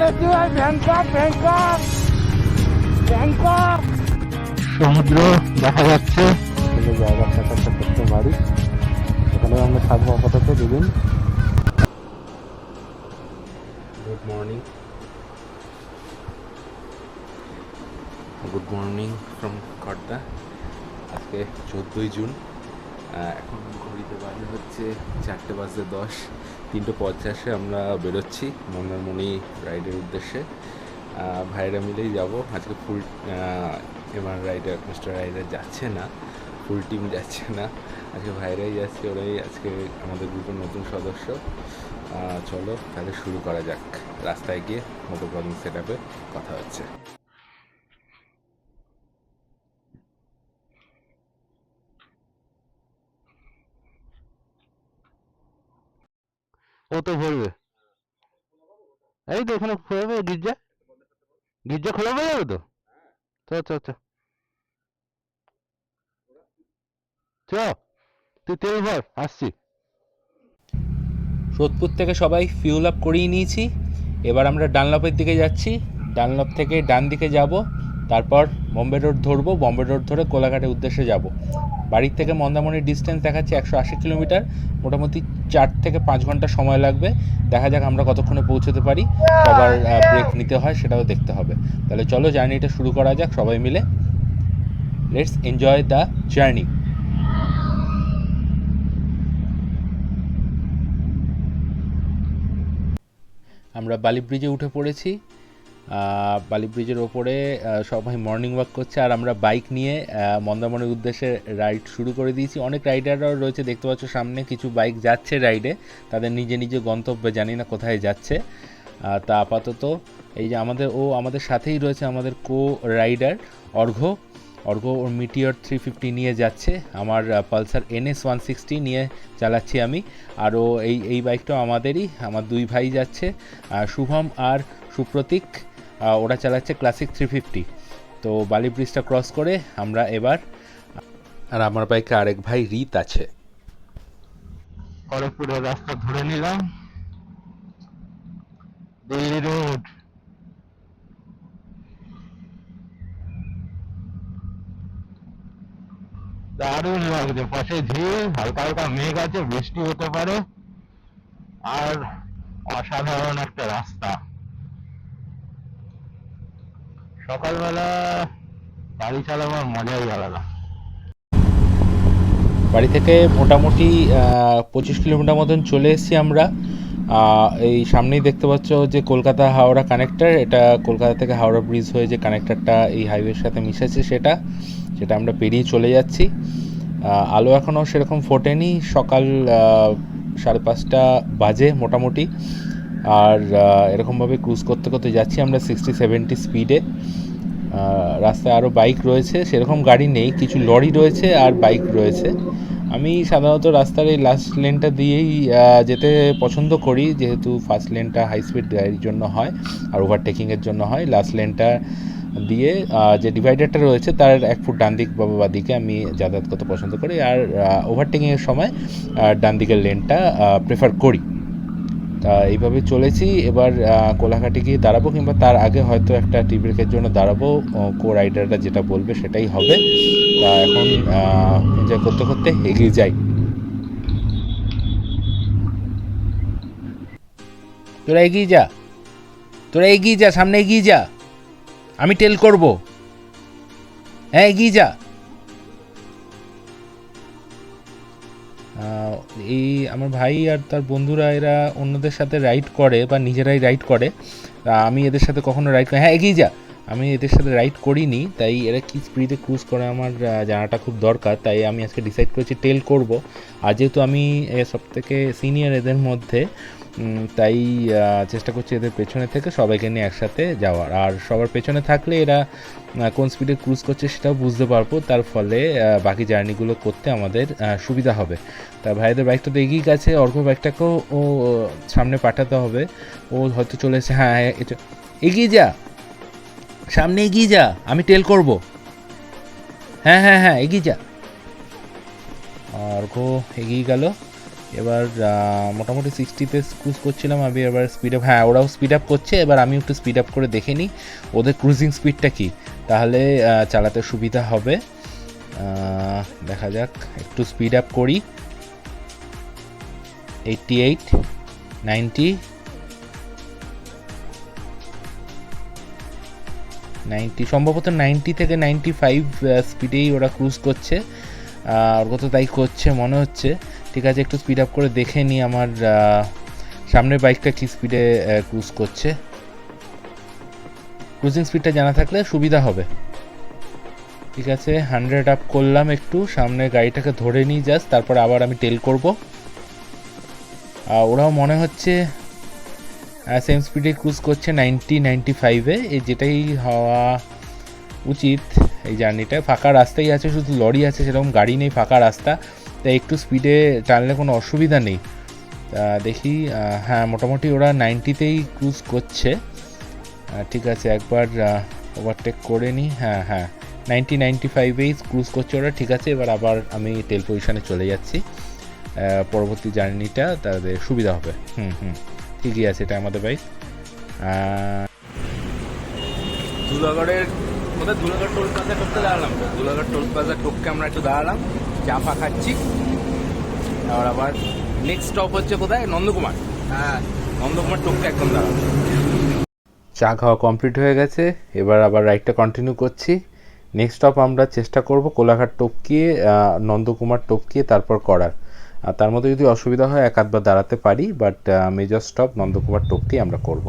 সমুদ্র দেখা যাচ্ছে, জায়গার সাথে একটা ছোট্ট বাড়ি, এখানে আমরা থাকবো আপাতত দুদিন। Good morning, good morning from Khardah. আজকে 14ই জুন, এখন ঘড়িতে বাজে হচ্ছে 4:10, 3:50 আমরা বেরোচ্ছি মন্দারমণি রাইডের উদ্দেশ্যে। ভাইরা মিলেই যাব আজকে। ফুল এমআর রাইডার, মিস্টার রাইডার যাচ্ছে না, ফুল টিম যাচ্ছে না, আজকে ভাইরাই যাচ্ছে। ওরাই আজকে আমাদের গ্রুপের নতুন সদস্য। চলো তাহলে শুরু করা যাক। রাস্তায় গিয়ে মোটো ব্লগিং সেট আপে কথা হচ্ছে। ও তো ভরবে, এই তো ওখানে খোলাবে, গির্জা গির্জা খোলা হয়ে যাবে তো। চ চ চ চ, তুই তেল ভর, আসছি। সোদপুর থেকে সবাই ফিউল আপ করিয়ে নিয়েছি। এবার আমরা ডানলপের দিকে যাচ্ছি। ডানলপ থেকে ডান দিকে যাব, তারপর বম্বে রোড ধরবো। বম্বে রোড ধরে কোলাঘাটের উদ্দেশ্যে যাব। বাড়ির থেকে মন্দারমণির ডিস্টেন্স দেখাচ্ছে 180 কিলোমিটার। মোটামুটি 4 থেকে 5 ঘন্টা সময় লাগবে। দেখা যাক আমরা কতক্ষণে পৌঁছতে পারি। সবার ব্রেক নিতে হয় সেটাও দেখতে হবে। তাহলে চলো জার্নিটা শুরু করা যাক সবাই মিলে। Let's enjoy the journey. আমরা বালি ব্রিজে উঠে পড়েছি। বালি ব্রিজের ওপরে সবাই মর্নিং ওয়াক করছে, আর আমরা বাইক নিয়ে মন্দারমণির উদ্দেশ্যে রাইড শুরু করে দিয়েছি। অনেক রাইডাররাও রয়েছে, দেখতে পাচ্ছ সামনে কিছু বাইক যাচ্ছে রাইডে, তাদের নিজে নিজে গন্তব্যে, জানি না কোথায় যাচ্ছে। তা আপাতত এই যে আমাদের সাথেই রয়েছে আমাদের কো রাইডার অর্ঘ্য। ওর মিটিওর 350 নিয়ে যাচ্ছে, আমার পালসার NS 160 নিয়ে চালাচ্ছি আমি। আরও এই বাইকটাও আমাদেরই, আমার দুই ভাই যাচ্ছে, শুভম আর সুপ্রতীক। ওরা চালাচ্ছে ক্লাসিক 350। তো বালি ব্রিজটা ক্রস করে আমরা এবার, আর আমার বাইকে আরেক ভাই রিত আছে। খড়গপুরের রাস্তা ধরে নিলাম, দিল্লি রোড। দারুণ লাগছে, পাশে ঝিল, হালকা হালকা মেঘ আছে, বৃষ্টি হতে পারে, আর অসাধারণ একটা রাস্তা। সকালবেলা গাড়ি চালাবার মজাই আলাদা। বাড়ি থেকে মোটামুটি 25 কিলোমিটার মতন চলে এসেছি আমরা। এই সামনেই দেখতে পাচ্ছ যে কলকাতা হাওড়া কানেক্টর, এটা কলকাতা থেকে হাওড়া ব্রিজ হয়ে যে কানেক্টরটা এই হাইওয়ের সাথে মিশেছে, সেটা আমরা পেরিয়ে চলে যাচ্ছি। আলো এখনও সেরকম ফোটেনি, সকাল 5:30 বাজে মোটামুটি। আর এরকমভাবে ক্রুজ করতে করতে যাচ্ছি আমরা 60-70 স্পিডে। রাস্তায় আরও বাইক রয়েছে, সেরকম গাড়ি নেই, কিছু লরি রয়েছে আর বাইক রয়েছে। আমি সাধারণত রাস্তার এই লাস্ট লেনটা দিয়েই যেতে পছন্দ করি, যেহেতু ফার্স্ট লেনটা হাই স্পিড গাড়ির জন্য হয় আর ওভারটেকিংয়ের জন্য হয়। লাস্ট লেনটা দিয়ে যে ডিভাইডারটা রয়েছে তার 1 ফুট ডান দিক বা বাঁ দিকে আমি যাতায়াত করতে পছন্দ করি, আর ওভারটেকিংয়ের সময় ডান দিকের লেনটা প্রেফার করি। তা এইভাবে চলেছি। এবার কোলাঘাটে গিয়ে দাঁড়াবো, কিংবা তার আগে হয়তো একটা টি ব্রেকের জন্য দাঁড়াবো, কো রাইডাররা যেটা বলবে সেটাই হবে। তা এখন এনজয় করতে করতে এগিয়ে যাই। তোরা এগিয়ে যা, তোরা এগিয়ে যা, সামনে এগিয়ে যা, আমি টেল করব। হ্যাঁ এগিয়ে যা। এই আমার ভাই আর তার বন্ধুরা এরা অন্যদের সাথে রাইড করে বা নিজেরাই রাইড করে, আমি এদের সাথে কখনো রাইড করি। হ্যাঁ এগিয়ে যা। আমি এদের সাথে রাইড করিনি, তাই এরা কি স্পিডে ক্রুজ করে আমার জানাটা খুব দরকার। তাই আমি আজকে ডিসাইড করেছি টেল করব। আর যেহেতু আমি সব থেকে সিনিয়র এদের মধ্যে, তাই চেষ্টা করছি এদের পেছনে থেকে সবাইকে নিয়ে একসাথে যাওয়ার। আর সবার পেছনে থাকলে এরা কোন স্পিডে ক্রুজ করছে সেটাও বুঝতে পারবো, তার ফলে বাকি জার্নিগুলো করতে আমাদের সুবিধা হবে। তা ভাইদের বাইকটা তো এগিয়ে গেছে, অর্ঘ্য বাইকটাকেও ও সামনে পাঠাতে হবে। ও হয়তো চলে এসেছে। হ্যাঁ এগিয়ে যা, সামনে এগিয়ে যা, আমি টেল করব। হ্যাঁ হ্যাঁ হ্যাঁ এগিয়ে যা। অর্ঘ্য এগিয়ে গেল। এবার মোটামুটি 60-তে ক্রুজ করছিলাম আমি, এবার স্পিড আপ, হ্যাঁ ওরাও স্পিড আপ করছে, এবার আমি একটু স্পিড আপ করে দেখে নিই ওদের ক্রুজিং স্পিডটা কি, তাহলে চালাতে সুবিধা হবে। দেখা যাক, একটু স্পিড আপ করি। 88, 90, 90, সম্ভবত 90 থেকে 95 স্পিডেই ওরা ক্রুজ করছে, ওর কত তাই করছে মনে হচ্ছে। ঠিক আছে, একটু স্পিড আপ করে দেখে নিই আমার সামনের বাইকটা কি স্পিডে ক্রুজ করছে। ক্রুজিং স্পিডটা জানা থাকলে সুবিধা হবে। ঠিক আছে, 100 আপ করলাম, একটু সামনে গাড়িটাকে ধরে নিই জাস্ট, তারপর আবার আমি টেল করব। ওরাও মনে হচ্ছে সেম স্পিডে ক্রুজ করছে 90-95-এ, এই যেটাই হওয়া উচিত। এই জার্নিটা ফাঁকা রাস্তাই আছে, শুধু লরি আছে, সেরকম গাড়ি নেই, ফাঁকা রাস্তা, তাই একটু স্পিডে টানলে কোনো অসুবিধা নেই। দেখি, হ্যাঁ মোটামুটি ওরা 90-তেই ক্রুজ করছে। ঠিক আছে, একবার ওভারটেক করে নিই। হ্যাঁ হ্যাঁ, 90-95-এই ক্রুজ করছে ওরা। ঠিক আছে, এবার আবার আমি টেল পজিশনে চলে যাচ্ছি, পরবর্তী জার্নিটা তাদের সুবিধা হবে। ঠিকই আছে, এটা আমাদের বাইক। ধুলাগড়ের কোথায়, ধুলাগড় টোল প্লাজা টোপকে দাঁড়ালাম, তো ধুলাগড় টোল প্লাজা টোপকে আমরা একটু দাঁড়ালাম, চা ফা খাচ্ছি। আর আবার নেক্সট স্টপ হচ্ছে কোথায়, নন্দকুমার। হ্যাঁ, নন্দকুমার টোপকে একদম দাঁড়ালাম। চা খাওয়া কমপ্লিট হয়ে গেছে, এবার আবার রাইডটা কন্টিনিউ করছি। নেক্সট স্টপ আমরা চেষ্টা করব কোলাঘাট টপকিয়ে নন্দকুমার টপকিয়ে তারপর করার। আর তার মধ্যে যদি অসুবিধা হয় এক আধবার দাঁড়াতে পারি, বাট মেজর স্টপ নন্দকুমার টপকিয়ে আমরা করব।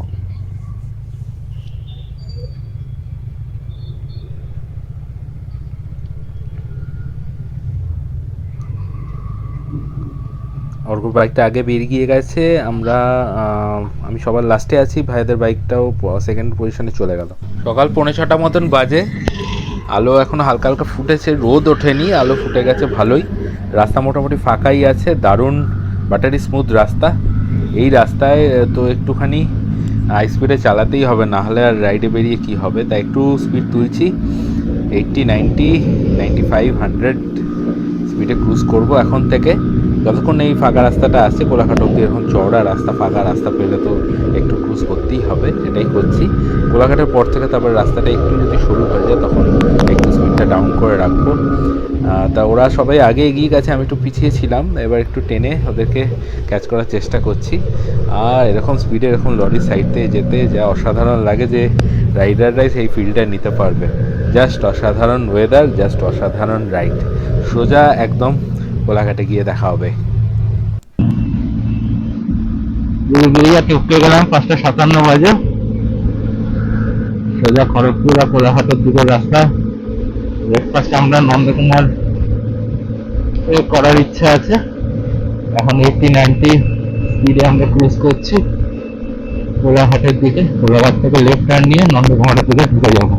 অর্কুর বাইকটা আগে বেরিয়ে গিয়ে গেছে, আমি সবার লাস্টে আছি, ভাইদের বাইকটাও সেকেন্ড পজিশনে চলে গেল। সকাল 5:45 মতন বাজে, আলো এখনও হালকা হালকা ফুটেছে, রোদ ওঠেনি, আলো ফুটে গেছে ভালোই। রাস্তা মোটামুটি ফাঁকাই আছে, দারুণ বাটারি স্মুথ রাস্তা। এই রাস্তায় তো একটুখানি স্পিডে চালাতেই হবে, না হলে আর রাইডে বেরিয়ে কি হবে, তাই একটু স্পিড তুলছি। 80, 90, 95, 100 স্পিডে ক্রুজ করব এখন থেকে, যতক্ষণ এই ফাঁকা রাস্তাটা আছে। কোলাঘাট অব্দি এখন চওড়া রাস্তা, ফাঁকা রাস্তা পেলে তো একটু ক্রুজ করতেই হবে, সেটাই করছি। কোলাঘাটের পর থেকে তারপর রাস্তাটা একটু যদি শুরু হয়ে যায় তখন একটু স্পিডটা ডাউন করে রাখবো। তা ওরা সবাই আগে এগিয়ে গেছে, আমি একটু পিছিয়ে ছিলাম, এবার একটু টেনে ওদেরকে ক্যাচ করার চেষ্টা করছি। আর এরকম স্পিডে এরকম লরির সাইড দিয়ে যেতে যা অসাধারণ লাগে, যে রাইডাররাই সেই ফিল্ডটা নিতে পারবে। জাস্ট অসাধারণ ওয়েদার, জাস্ট অসাধারণ রাইড। সোজা একদম কোলাঘাটে গিয়ে দেখা হবে। বেরিয়ে টপকে গেলাম 5:57 বাজে, সোজা খড়গপুর আর কোলাঘাটের দিকে রাস্তা। ব্রেকফাস্ট আমরা নন্দকুমার করার ইচ্ছা আছে। এখন 80-90 স্পিডে আমরা ক্রুজ করছি কোলাঘাটের দিকে। কোলাঘাট থেকে লেফট টার্ন নিয়ে নন্দকুমারের দিকে ঢুকে যাবো।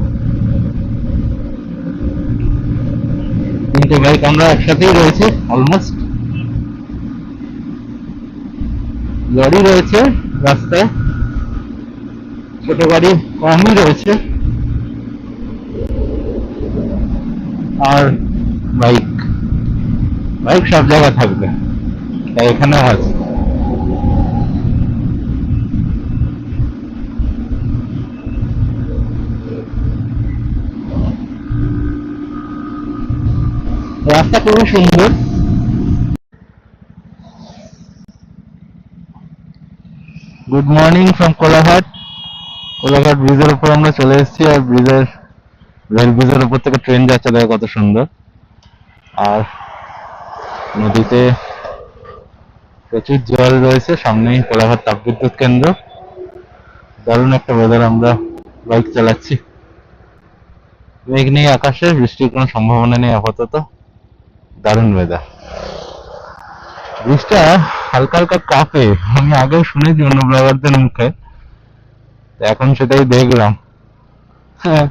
তিনটে বাইক আমরা একসাথেই রয়েছে অলমোস্ট। লরি রয়েছে রাস্তায়, ছোট গাড়ি কমই রয়েছে, আর বাইক বাইক সব জায়গায় থাকবে, তাই এখানেও আছে। রাস্তা খুবই সুন্দর। Good morning from Kolaghat. Kolaghat ব্রিজের উপর আমরা চলে এসেছি, আর ব্রিজের রেল ব্রিজের উপর থেকে ট্রেন যাচ্ছে, দেখো কত সুন্দর। আর নদীতে প্রচুর জল রয়েছে, সামনেই কোলাঘাট তাপবিদ্যুৎ কেন্দ্র। দারুণ একটা ওয়েদার, আমরা বাইক চালাচ্ছি। মেঘ নেই আকাশে, বৃষ্টির কোনো সম্ভাবনা নেই আপাতত। দারুণ ওয়েদার। ব্রিজটা হালকা হালকা কাঁপে, আমি আগেও শুনেছি অন্য ব্লগারদের মুখে, এখন সেটাই দেখলাম। হ্যাঁ,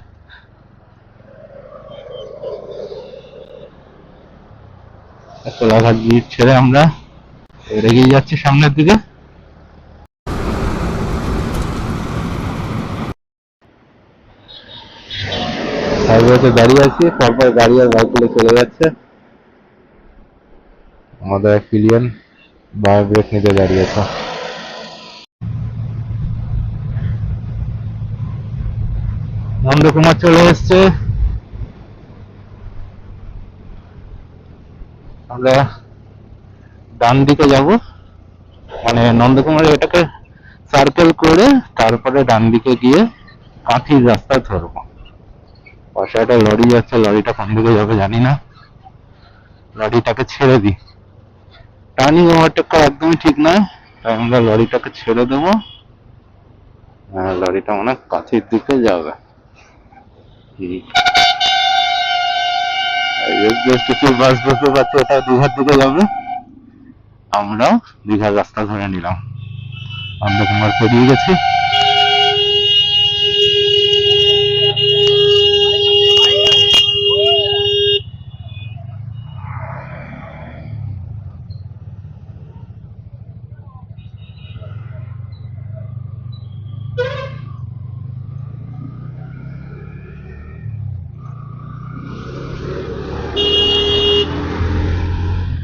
কোলাঘাট ব্রিজ ছেড়ে আমরা এগিয়ে যাচ্ছি সামনের দিকে। হাইওয়েতে দাঁড়িয়ে আছি, পরপর গাড়ি আর বাইকগুলো চলে যাচ্ছে। আমাদের এক পিলিয়ন বা ব্রেক নিতে দাঁড়িয়েছে। নন্দকুমার চলে এসছে, আমরা ডান দিকে যাব, মানে নন্দকুমারে এটাকে সার্কেল করে তারপরে ডান দিকে গিয়ে কাঁথির রাস্তা ধরবো। পাশে একটা লরি যাচ্ছে, লরিটা কোন দিকে যাবে জানি না, লরিটাকে ছেড়ে দিই। টার্নিং ওভারটেক করা একদমই ঠিক নয়, তাই আমরা লরিটাকে ছেড়ে দেবো। লরিটা মনে হয় কাঁথির দিকে যাবে। কিছু বাস বুঝতে পারছি এটা দীঘার দিকে যাবে, আমরাও দীঘার রাস্তা ধরে নিলাম। নন্দকুমার পেরিয়ে গেছি।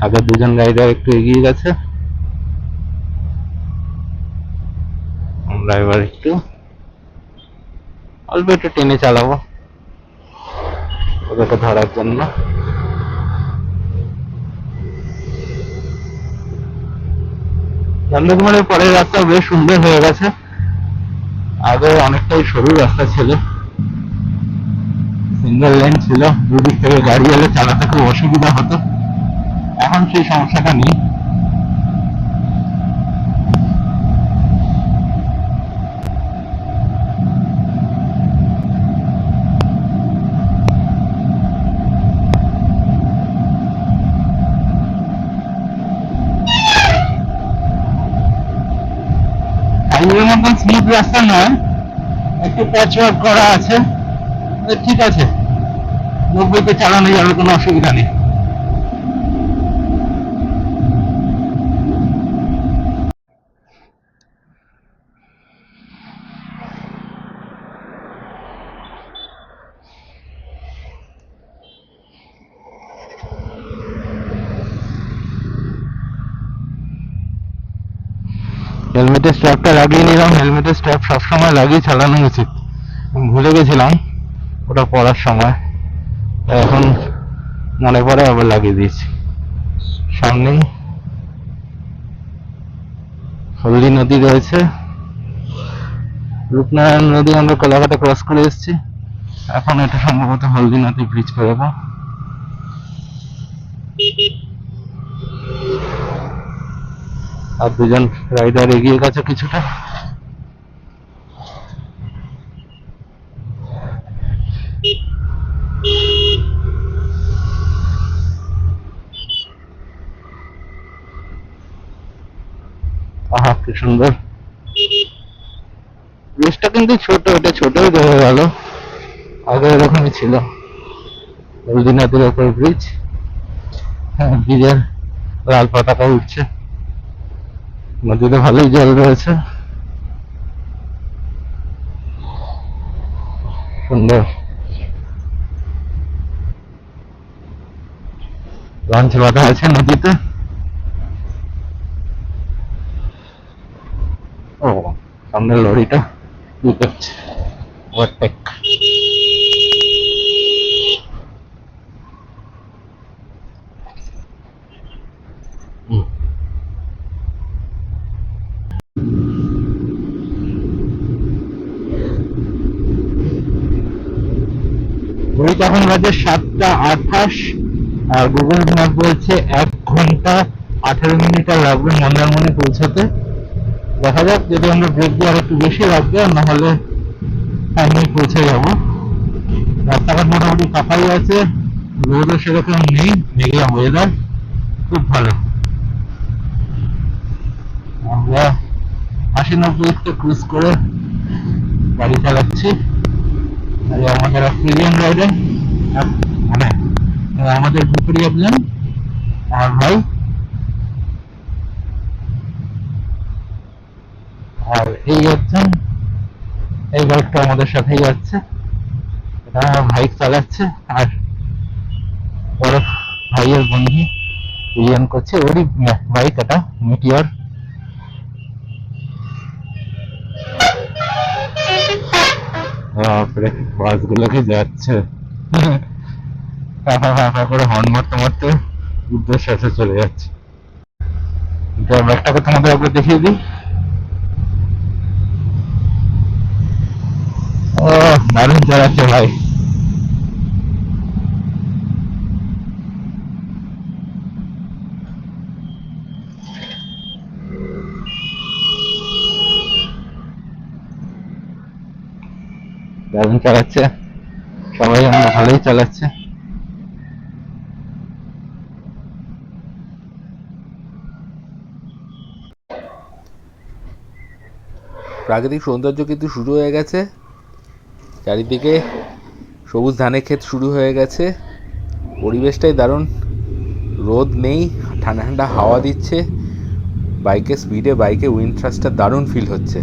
আগে দুজন রাইডার একটু এগিয়ে গেছে, আমরা এবার একটু অল্প একটু টেনে চালাবো ওদেরকে ধরার জন্য। নন্দকুমারের পরের রাস্তা বেশ সুন্দর হয়ে গেছে, আগে অনেকটাই সরু রাস্তা ছিল, সিঙ্গেল লেন ছিল, দুদিক থেকে গাড়ি এলে চালাতে খুব অসুবিধা হতো, এখন সেই সমস্যাটা নেই। হাইওয়ের মতন স্মুথ রাস্তা নয়, একটু প্যাচওয়ার্ক করা আছে, ঠিক আছে, 90-তে চালানো যাবে, কোনো অসুবিধা নেই। হেলমেটের স্ট্র্যাপটা লাগিয়ে নিলাম, হেলমেটের স্ট্র্যাপ সবসময় লাগিয়ে চালানো উচিত, ভুলে গেছিলাম ওটা পরার সময়, এখন মনে পড়ে আবার লাগিয়ে দিয়েছি। সামনেই হলদি নদী রয়েছে, রূপনারায়ণ নদী আমরা কোলাঘাটে ক্রস করে এসেছি, এখন এটা সম্ভবত হলদি নদী ব্রিজ করবো। আর দুজন রাইডার এগিয়ে গেছে কিছুটা। আহা কি সুন্দর, ব্রিজটা কিন্তু ছোট, এটা ছোটই দেখা গেল, আগে এরকমই ছিল, হলদি নদীর ওপর ব্রিজ। হ্যাঁ, ব্রিজের লাল পতাকা উঠছে, নদীতে ভালোই জল রয়েছে, সুন্দর। লঞ্চ বাঁধা আছে নদীতে। ও সামনে লরিটা কি করছে, ওভারটেক। ঘড়িতে এখন বাজে 7:28, আর গুগল ম্যাপ বলছে 1 ঘন্টা 18 মিনিট আর লাগবে মন্দারমণি পৌঁছাতে। দেখা যাক, যদি আমরা ব্রেক দিয়ে আর একটু বেশি লাগবে, নাহলে টাইমে পৌঁছে যাবো। রাস্তাঘাট মোটামুটি ফাঁকাই আছে, রোদও সেরকম নেই, মেঘলা ওয়েদার, খুব ভালো। আমরা 80-90 ক্রুজ করে গাড়ি চালাচ্ছি, আর আমাদের অস্ট্রেলিয়ান রাইডার, মানে আমাদের পুকুরি একজন আমার ভাই, আর এই একজন, এই বাইকটা আমাদের সাথেই যাচ্ছে, এটা আমার ভাই চালাচ্ছে, আর বড় ভাইয়ের বন্ধু ইলিয়ান করছে, ওরই বাইক এটা মিটিওর। বাপরে বাসগুলোকে যাচ্ছে ফাঁকা ফাঁকা করে হর্ন মারতে মারতে উদ্দেশ্য শেষে চলে যাচ্ছে। ব্যাগটাকে তোমাদের একবার দেখিয়ে দিই। ও দারুণ চালাচ্ছে ভাই। দারুণ চালাচ্ছে, সবাই আমরা ভালোই চালাচ্ছে। প্রাকৃতিক সৌন্দর্য কিন্তু শুরু হয়ে গেছে, চারিদিকে সবুজ ধানের ক্ষেত শুরু হয়ে গেছে, পরিবেশটাই দারুণ, রোদ নেই, ঠান্ডা ঠান্ডা হাওয়া দিচ্ছে, বাইকের স্পিডে বাইকে উইন্ড থ্রাস্টটা দারুণ ফিল হচ্ছে,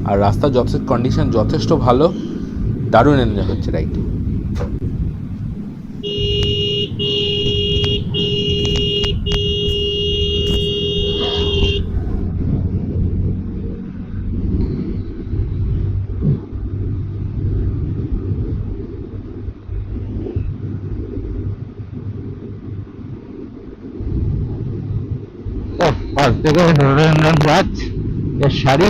আর রাস্তার কন্ডিশন যথেষ্ট ভালো, দারুণ এনজয় হচ্ছে রাইড। পাশ থেকে রডোডেনড্রন গাছ এর সারি,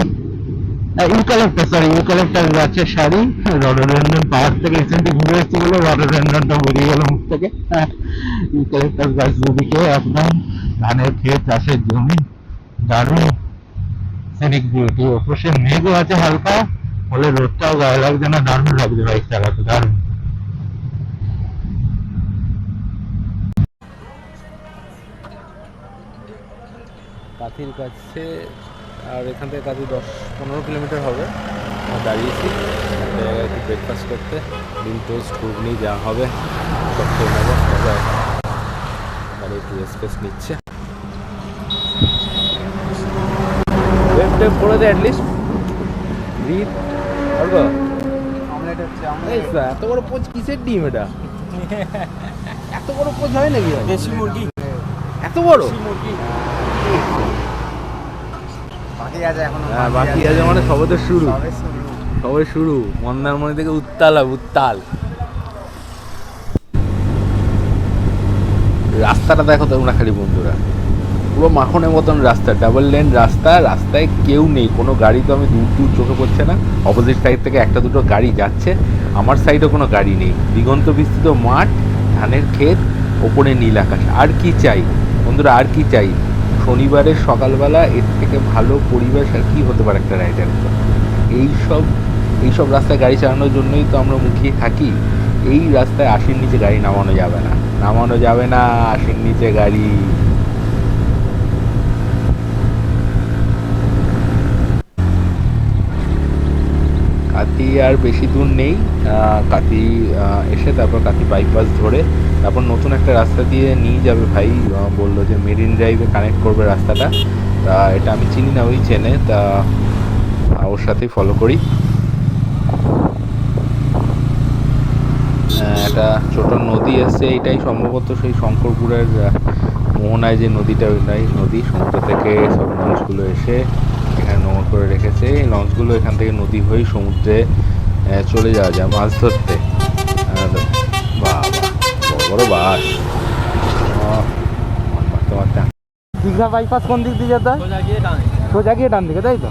ইউক্যালিপটাস গাছের সারি, রডোডেনড্রন পাহাড় থেকে রিসেন্টলি ঘুরে এসেছি বলে রডোডেনড্রনটা বেরিয়ে গেল মুখ থেকে। ইউক্যালিপটাস গাছ দুদিকে একদম ধানের ক্ষেত, চাষের জমি, দারুণ সিনিক বিউটি। অবশ্যই মেঘও আছে হালকা, ফলে রোদটাও গায়ে লাগছে না, দারুণ লাগছে বাইক চালাতে, দারুণ। কাঁথির কাছে, আর এখান থেকে কাঁথি 10-15 কিলোমিটার হবে। দাঁড়িয়েছি একটা জায়গায় একটু ব্রেকফাস্ট করতে, ডিম টোস্ট ঘুগনি যা হবে সব খেয়ে নেবো। একটু রেস্ট নিচ্ছে, ওয়েব টেপ করে দে অ্যাটলিস্ট, ব্রিথ অল্প। অমলেট হচ্ছে, এত বড় পোচ কিসের ডিম এটা? এত বড় পোচ হয় নাকি? দেশি মুরগি, এত বড় মুরগি বাকি আছে এখনো। হ্যাঁ বাকি আছে, মানে সবে তো শুরু, সবে শুরু। সবে শুরু। মন্দারমণি থেকে উত্তাল হবে, উত্তাল। রাস্তাটা দেখো তোমরা খালি বন্ধুরা, পুরো মাখনের মতন রাস্তা, ডাবল লেন রাস্তা, রাস্তায় কেউ নেই, কোনো গাড়ি তো আমি দূর দূর চোখে পড়ছে না। অপোজিট সাইড থেকে একটা দুটো গাড়ি যাচ্ছে, আমার সাইডে কোনো গাড়ি নেই, দিগন্ত বিস্তৃত মাঠ, ধানের ক্ষেত, ওপরে নীল আকাশ। আর কি চাই বন্ধুরা, আর কি চাই? শনিবারের সকালবেলা এর থেকে ভালো পরিবেশ আর কি হতে পারে একটা রাইডার? এইসব রাস্তায় গাড়ি চালানোর জন্যই তো আমরা মুখিয়ে থাকি। এই রাস্তায় 80-র নিচে গাড়ি নামানো যাবে না, নামানো যাবে না 80-র নিচে গাড়ি। কাঁথি আর বেশি দূর নেই, কাঁথি এসে তারপর কাঁথি বাইপাস ধরে তারপর নতুন একটা রাস্তা দিয়ে নিয়ে যাবে ভাই, বললো যে মেরিন ড্রাইভে কানেক্ট করবে রাস্তাটা। তা এটা আমি চিনি না, ওই চেনে, তা ওর সাথেই ফলো করি। একটা ছোট নদী আছে, এটাই সম্ভবত সেই শঙ্করপুরের মোহনায় যে নদীটা, ওই নদী, সমুদ্র থেকে সব লঞ্চগুলো এসে এখানে নোংর করে রেখেছে। এই লঞ্চগুলো এখান থেকে নদী হয়ে সমুদ্রে চলে যাওয়া যায় মাছ ধরতে। বাহ বড় বড় বাস। দীঘা বাইপাস কোন দিক দিয়ে যেতে হয়? সোজা গিয়ে ডান দিকে, তাই তো?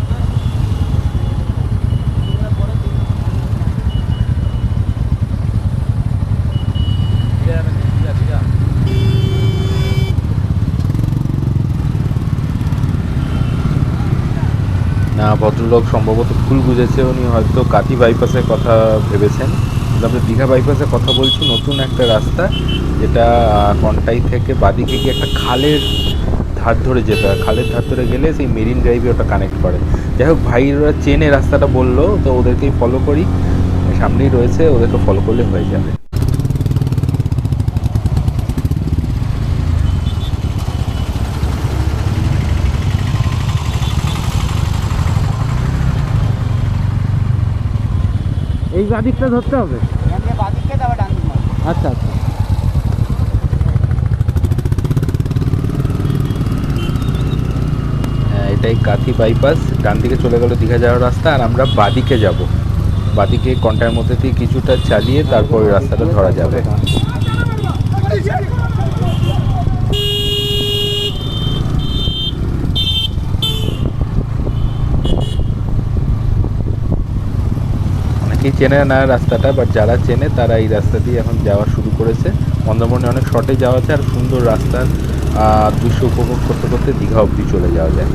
না, ভদ্রলোক সম্ভবত ভুল বুঝেছে, উনি হয়তো কাঁথি বাইপাসের কথা ভেবেছেন, কিন্তু আমরা দীঘা বাইপাসের কথা বলছি। নতুন একটা রাস্তা, যেটা কন্টাই থেকে বাদিকে গিয়ে একটা খালের ধার ধরে যেতে হয়, খালের ধার ধরে গেলে সেই মেরিন ড্রাইভে ওটা কানেক্ট করে। যাই হোক, ভাইরা চেনে রাস্তাটা বললো, তো ওদেরকেই ফলো করি, সামনেই রয়েছে, ওদেরকে ফলো করলে হয়ে যাবে। এই বাদিকটা ধরতে হবে, বাদিকটা তারপর ডান দিকে। আচ্ছা আচ্ছা। এটাই কাথি বাইপাস, ডান দিকে চলে গেল দীঘা যাওয়ার রাস্তা, আর আমরা বাদিকে যাব। বাদিকে কন্টার মধ্যে দিয়ে কিছুটা চালিয়ে তারপর ওই রাস্তাটা ধরা যাবে। অনেকেই চেনে না রাস্তাটা, বাট যারা চেনে তারা এই রাস্তা দিয়ে এখন যাওয়া শুরু করেছে। মন্দারমণি অনেক শর্টে যাওয়া যায়, আর সুন্দর রাস্তার দৃশ্য উপভোগ করতে করতে দীঘা অবধি চলে যাওয়া যায়।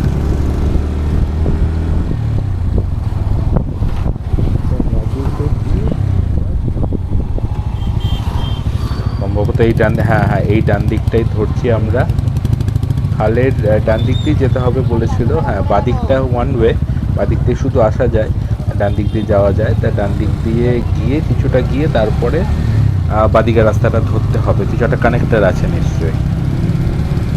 সম্ভবত এই ডান, হ্যাঁ হ্যাঁ এই ডান দিকটাই ধরছি আমরা। খালের ডান দিক দিয়ে যেতে হবে বলেছিল। হ্যাঁ, বাদিকটা ওয়ান ওয়ে, বাদিক দিয়ে শুধু আসা যায়, ডান দিক দিয়ে যাওয়া যায়। তা ডান দিক দিয়ে গিয়ে কিছুটা গিয়ে তারপরে বাদিকের রাস্তাটা ধরতে হবে। কিছু একটা কানেক্টার আছে নিশ্চয়ই।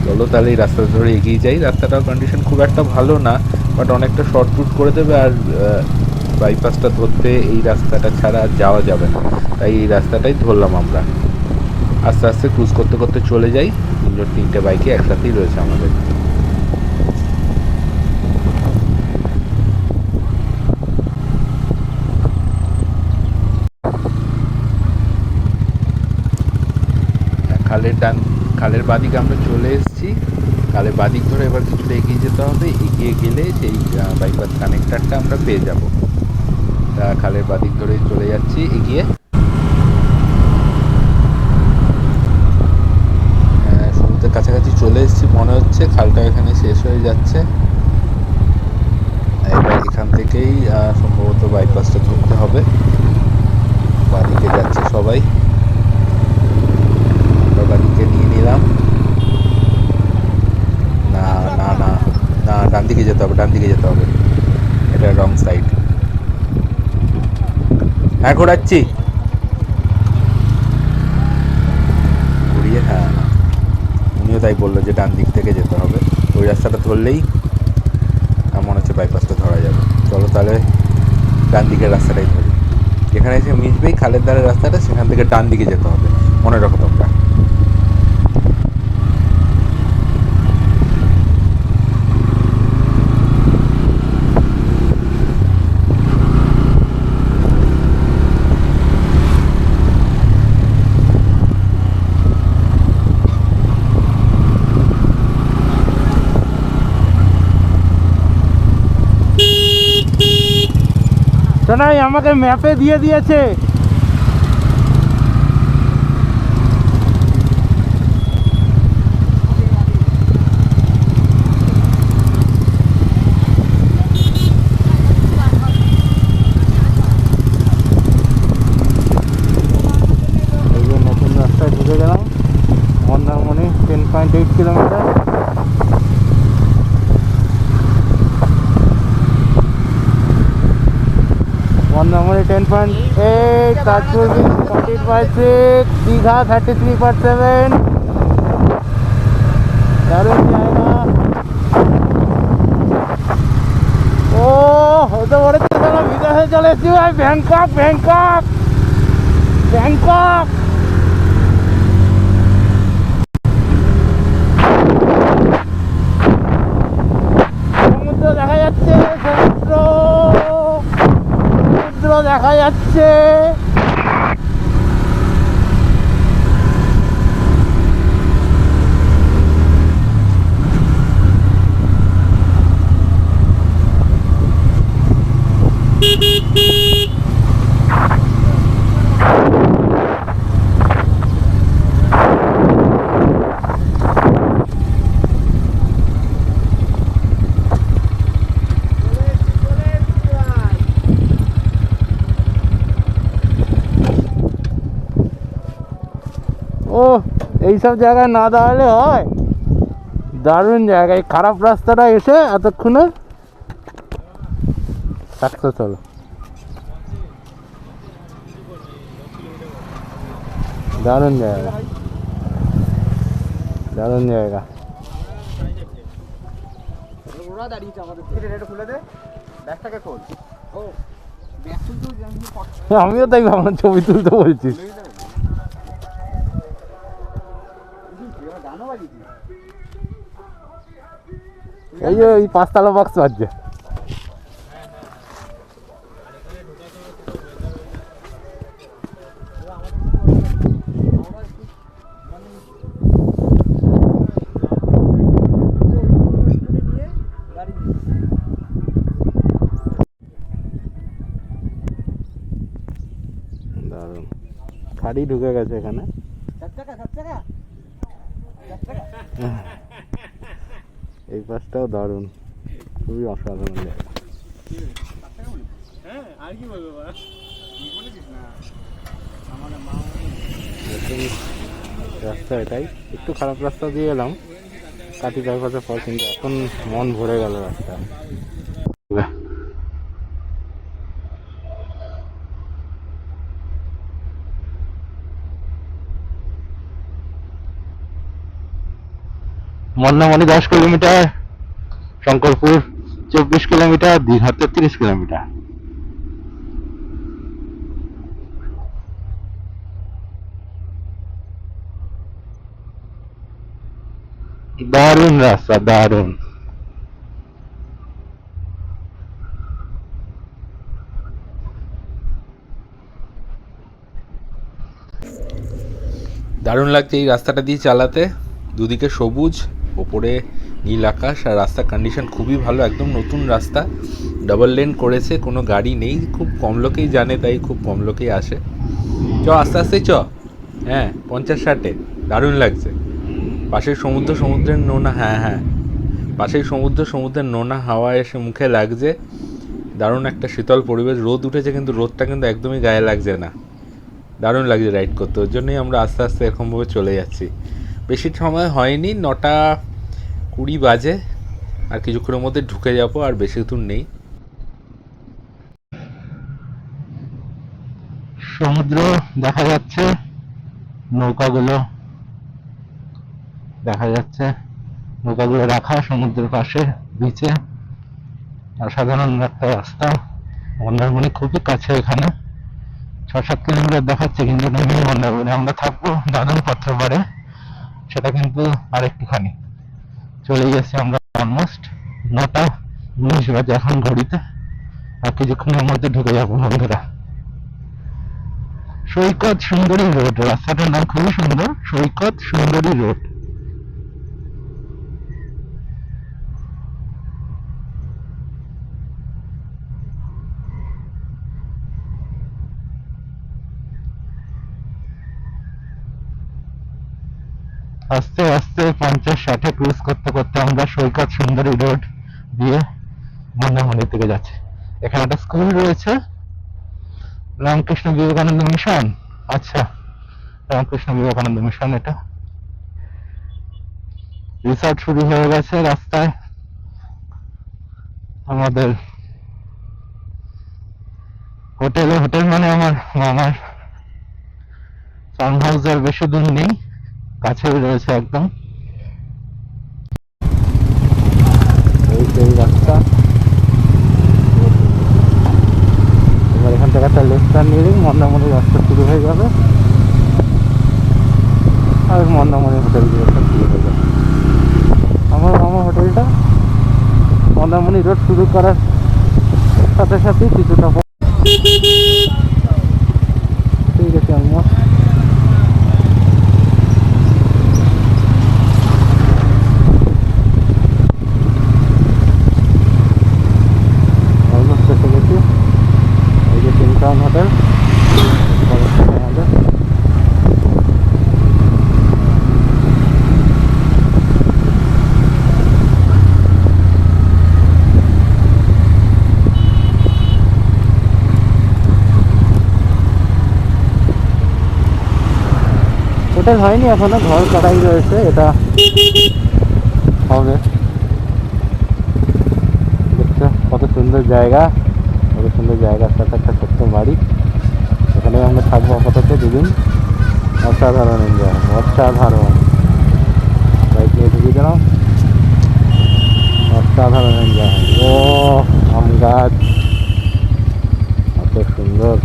চলো তাহলে এই রাস্তা ধরে এগিয়ে যাই। রাস্তাটার কন্ডিশন খুব একটা ভালো না, বাট অনেকটা শর্ট রুট করে দেবে। আর বাইপাসটা ধরতে এই রাস্তাটা ছাড়া যাওয়া যাবে না, তাই এই রাস্তাটাই ধরলাম আমরা। আস্তে আস্তে ক্রুজ করতে করতে চলে যাই। তিনটে বাইকে একসাথেই রয়েছে আমাদের। খালের বাদিকে আমরা চলে এসেছি। খালের বাদিক ধরে এবার কিছুটা এগিয়ে যেতে হবে। এগিয়ে গেলে সেই বাইপাস কানেক্টারটা আমরা পেয়ে যাব। তা খালের বাদিক ধরে চলে যাচ্ছি এগিয়ে। সমুদ্রের কাছাকাছি চলে এসেছি মনে হচ্ছে। খালটা এখানে শেষ হয়ে যাচ্ছে। এবার এখান থেকেই সম্ভবত বাইপাসটা ধরতে হবে। বাদিকে যাচ্ছে সবাই, বাদিকে নিয়ে নিলাম। না না না না, ডান দিকে যেতে হবে, ডান দিকে যেতে হবে। এটা রং সাইড। হ্যাঁ ঘোরাচ্ছি, ঘুরিয়ে। হ্যাঁ, উনিও তাই বললো যে ডান দিক থেকে যেতে হবে। ওই রাস্তাটা ধরলেই মনে হচ্ছে বাইপাসটা ধরা যাবে। চলো তাহলে ডান দিকের রাস্তাটাই ধরি। যেখানে এসে মিশবেই খালের ধারের রাস্তাটা, সেখান থেকে ডান দিকে যেতে হবে, মনে রাখো তোমরা। শোনাই আমাকে ম্যাপে দিয়ে দিয়েছে। নতুন রাস্তায় ঢুকে গেলাম। মন্দারমণি 10.8 কিলোমিটার। মন্দারমণি 10.8, তাজপুর 14/6, দীঘা 33/7। দারুণ জায়গা। ও হতে পড়েছে, তারা বিদেশে চলে এসেছি ভাই। Bangkok Bangkok Bangkok. সমুদ্র দেখা যাচ্ছে, সমুদ্র দেখা যাচ্ছে। ও এইসব জায়গায় না দাঁড়ালে হয়। দারুণ জায়গায়। খারাপ রাস্তাটা এসে এতক্ষণে সাকসেস হলো। দারুণ জায়গা, দারুণ জায়গা। আমিও তাই ভাবলাম, ছবি তুলতে বলছিস। এই যে ওই 5 তলা বক্স বাজছে। দারুণ, গাড়ি ঢুকে গেছে এখানে। এই পাশটাও দারুণ, খুবই অসাধারণ জায়গা। রাস্তা এটাই, একটু খারাপ রাস্তা দিয়ে এলাম কাটি বাইপাসের পর, কিন্তু এখন মন ভরে গেল রাস্তা। Mandarmani 10 kilometre, Shankarpur 24 kilometre, Digha 33 kilometre. দারুণ রাস্তা, দারুণ। দারুণ লাগছে এই রাস্তাটা দিয়ে চালাতে, দুদিকে সবুজ, ওপরে নীল আকাশ, আর রাস্তার কন্ডিশন খুবই ভালো, একদম নতুন রাস্তা, ডাবল লেন করেছে, কোনো গাড়ি নেই, খুব কম লোকেই জানে, তাই খুব কম লোকেই আসে। চ আস্তে আস্তে চ, হ্যাঁ 50-60-এ, দারুণ লাগছে। পাশের সমুদ্রের নোনা, হ্যাঁ পাশের সমুদ্রের নোনা হাওয়া এসে মুখে লাগছে, দারুণ একটা শীতল পরিবেশ। রোদ উঠেছে কিন্তু রোদটা কিন্তু একদমই গায়ে লাগছে না, দারুণ লাগছে রাইড করতে। ওর জন্যই আমরা আস্তে আস্তে এরকমভাবে চলে যাচ্ছি। বেশি সময় হয়নি, 9:20 বাজে, আর কিছুক্ষণের মধ্যে ঢুকে যাবো, আর বেশি দূর নেই। সমুদ্র দেখা যাচ্ছে, নৌকাগুলো দেখা যাচ্ছে, নৌকাগুলো রাখা সমুদ্রের পাশে বিচে। অসাধারণ একটা রাস্তা, মন্দারমণি খুবই কাছে, এখানে 6-7 কিলোমিটার দেখাচ্ছে, কিন্তু নেমে মন্দারমণি আমরা থাকবো দাদন পাত্রপাড়ে, সেটা কিন্তু আরেকটুখানি। চলে গেছি আমরা, অলমোস্ট 9:19 বাজে এখন ঘড়িতে, আর কিছুক্ষণের মধ্যে ঢুকে যাবো বন্ধুরা। সৈকত সুন্দরী রোড, রাস্তাটার নাম খুবই সুন্দর, সৈকত সুন্দরী রোড। আস্তে আস্তে 50-60-এ ক্রুজ করতে করতে আমরা সৈকত সুন্দরী রোড দিয়ে মন্দারমণির দিকে যাচ্ছি। এখানে একটা স্কুল রয়েছে, রামকৃষ্ণ বিবেকানন্দ মিশন। আচ্ছা, রামকৃষ্ণ বিবেকানন্দ মিশন। এটা রিসর্ট শুরু হয়ে গেছে রাস্তায়। আমাদের হোটেল মানে আমার মামার ফার্ম হাউস আর বেশি দূর নেই, কাছেই রয়েছে একদম। এই রাস্তা, এবার এখান থেকে একটা লেফট টার্ন নিলেই মন্দারমণির রাস্তা শুরু হয়ে যাবে, আর মন্দারমণি হোটেল দিয়ে শুরু হয়ে যাবে। আমার হোটেলটা মন্দারমণি রোড শুরু করার সাথে সাথেই কিছুটা ঠিক আছে অলমোস্ট। এসে গেছি, এই যে টিনটাউন হোটেল, হোটেল হয়নি এখনো, ঘর করাই রয়েছে, এটা হবে। দেখছো কত সুন্দর জায়গা, কত সুন্দর জায়গার সাথে একটা ছোট্ট বাড়ি, এখানে আমরা থাকবো আপাতত 2 দিন। অসাধারণ এনজয়, অসাধারণ। বাইক নিয়ে ঢুকিয়ে দিলাম, অসাধারণ এনজয়। ও আম গাছ, কত সুন্দর।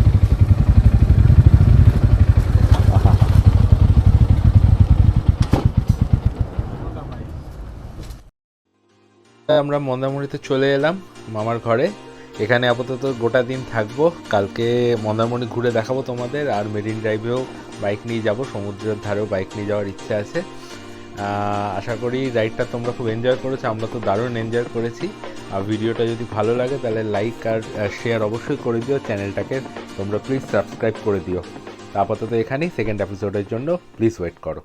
আমরা মন্দারমণিতে চলে এলাম মামার ঘরে। এখানে আপাতত গোটা দিন থাকবো, কালকে মন্দারমণি ঘুরে দেখাবো তোমাদের, আর মেরিন ড্রাইভেও বাইক নিয়ে যাব, সমুদ্রের ধারেও বাইক নিয়ে যাওয়ার ইচ্ছা আছে। আশা করি রাইডটা তোমরা খুব এনজয় করেছো, আমরা তো দারুণ এনজয় করেছি। আর ভিডিওটা যদি ভালো লাগে তাহলে লাইক আর শেয়ার অবশ্যই করে দিও, চ্যানেলটাকে তোমরা প্লিজ সাবস্ক্রাইব করে দিও। আপাতত এখানেই, সেকেন্ড এপিসোডের জন্য প্লিজ ওয়েট করো।